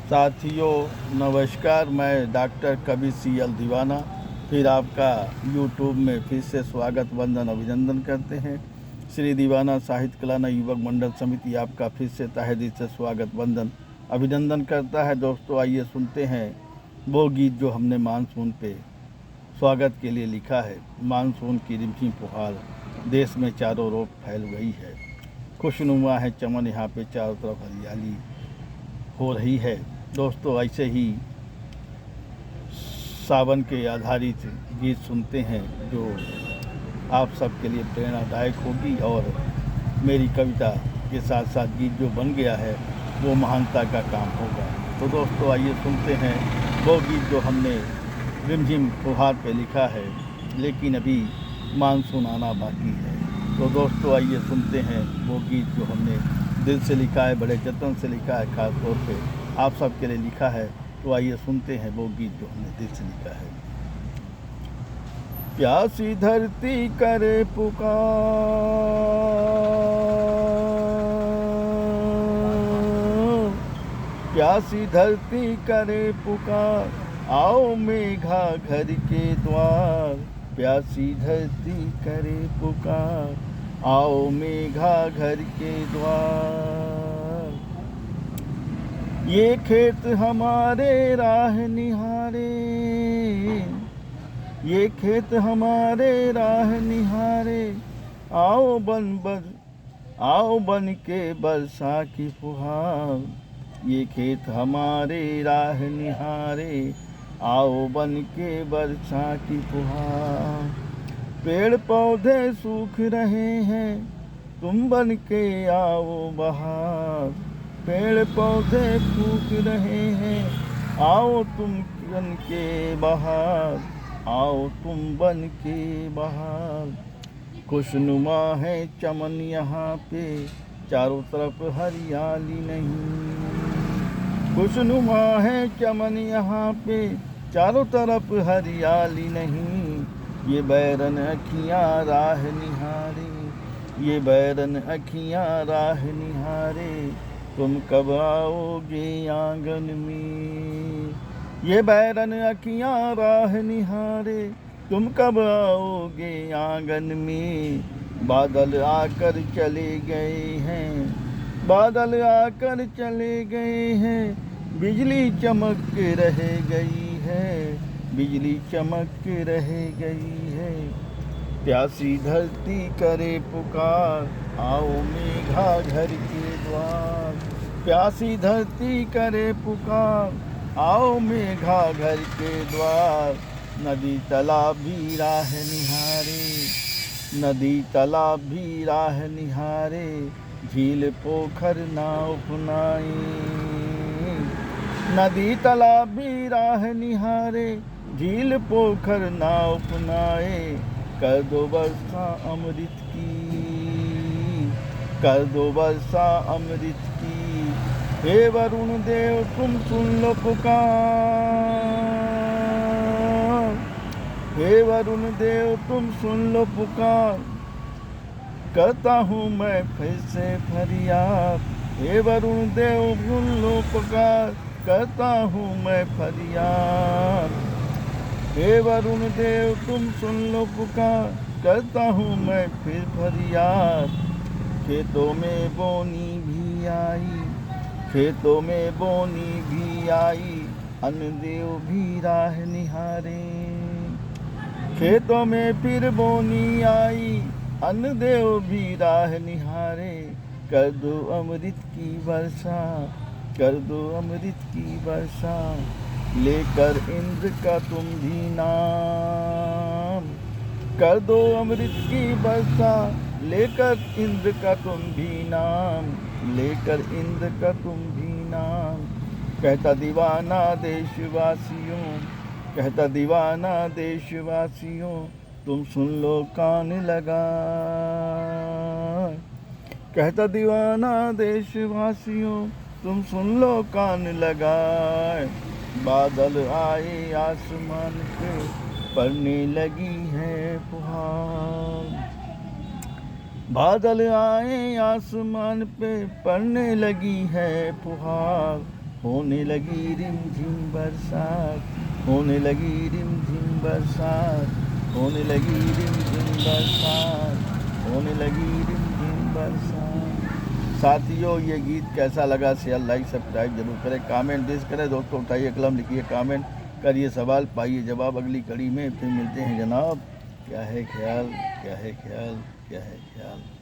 साथियों नमस्कार, मैं डॉक्टर कबीर सीएल दीवाना फिर आपका यूट्यूब में फिर से स्वागत वंदन अभिनंदन करते हैं। श्री दीवाना साहित्य कला युवक मंडल समिति आपका फिर से तहे दिल से स्वागत वंदन अभिनंदन करता है। दोस्तों आइए सुनते हैं वो गीत जो हमने मानसून पे स्वागत के लिए लिखा है। मानसून की रिमझिम फुहार देश में चारों ओर फैल गई है। खुशनुमा है चमन, यहाँ पे चारों तरफ हरियाली हो रही है। दोस्तों ऐसे ही सावन के आधारित गीत सुनते हैं जो आप सबके लिए प्रेरणादायक होगी, और मेरी कविता के साथ साथ गीत जो बन गया है वो महानता का काम होगा। तो दोस्तों आइए सुनते हैं वो गीत जो हमने रिमझिम फुहार पे लिखा है, लेकिन अभी मानसून आना बाकी है। तो दोस्तों आइए सुनते हैं वो गीत जो हमने दिल से लिखा है, बड़े जतन से लिखा है, ख़ास तौर पे आप सबके लिए लिखा है। तो आइए सुनते हैं वो गीत जो हमने दिल से लिखा है। प्यासी धरती करे पुकार, प्यासी धरती करे पुकार, आओ मेघा घर के द्वार। प्यासी धरती करे पुकार, आओ मेघा घर के द्वार। ये खेत हमारे राह निहारे, ये खेत हमारे राह निहारे, आओ आओ बन के बरसा की फुहार। ये खेत हमारे राह निहारे, आओ बन के बरसा की फुहार। पेड़ पौधे सूख रहे हैं, तुम बन के आओ बहार। पेड़ पौधे सूख रहे हैं, आओ तुम बन के बहार, आओ तुम बन के बहार। खुशनुमा है चमन यहाँ पे, चारों तरफ हरियाली नहीं। खुशनुमा है चमन यहाँ पे, चारों तरफ हरियाली नहीं। ये बैरन अखियाँ राह निहारे, ये बैरन अखियाँ राह निहारे, तुम कब आओगे आंगन में। ये बैरन अखियाँ राह निहारे, तुम कब आओगे आंगन में। बादल आकर चले गए हैं, बादल आकर चले गए हैं, बिजली चमक के रह गई है, बिजली चमक के रह गई है। प्यासी धरती करे पुकार, आओ मेघा घर के द्वार। प्यासी धरती करे पुकार, आओ मेघा घर के द्वार। नदी तालाब भी राह निहारे, नदी तालाब भी राह निहारे, झील पोखर नाव अपनाए। नदी तालाब भी राह निहारे, झील पोखर नाव अपनाए। कर दो वर्षा अमृत की, कर दो वर्षा अमृत की। हे वरुण देव तुम सुन लो पुकार, हे वरुण देव तुम सुन लो पुकार। करता हूँ मैं फिर से फरियाद, हे वरुण देव सुन लो पुकार। करता हूँ मैं फरियाद, हे वरुण देव तुम सुन लो पुकार। करता हूँ मैं फिर फरियाद। खेतों में बोनी भी आई, खेतों में बोनी भी आई, अन्न देव भी राह निहारे। खेतों में फिर बोनी आई, अन्न देव भी राह निहारे। कर दो अमृत की वर्षा, कर दो अमृत की वर्षा, लेकर इंद्र का तुम भी नाम। कर दो अमृत की वर्षा, लेकर इंद्र का तुम भी नाम, लेकर इंद्र का तुम भी नाम। कहता दीवाना देशवासियों, कहता दीवाना देशवासियों, तुम सुन लो कान लगा। कहता दीवाना देशवासियों, तुम सुन लो कान लगाए। बादल आए आसमान पे, पड़ने लगी है फुहार। बादल आए आसमान पे, पड़ने लगी है फुहार। होने लगी रिमझिम बरसात, होने लगी रिमझिम बरसात, होने लगी रिमझिम बरसात, होने लगी रिमझिम बरसात। साथियों, ये गीत कैसा लगा शेयर लाइक सब्सक्राइब जरूर करें, कमेंट डिस करें दोस्तों, उठाइए कलम, लिखिए कमेंट, करिए सवाल, पाइए जवाब। अगली कड़ी में फिर मिलते हैं जनाब। क्या है ख्याल, क्या है ख्याल, क्या है ख्याल।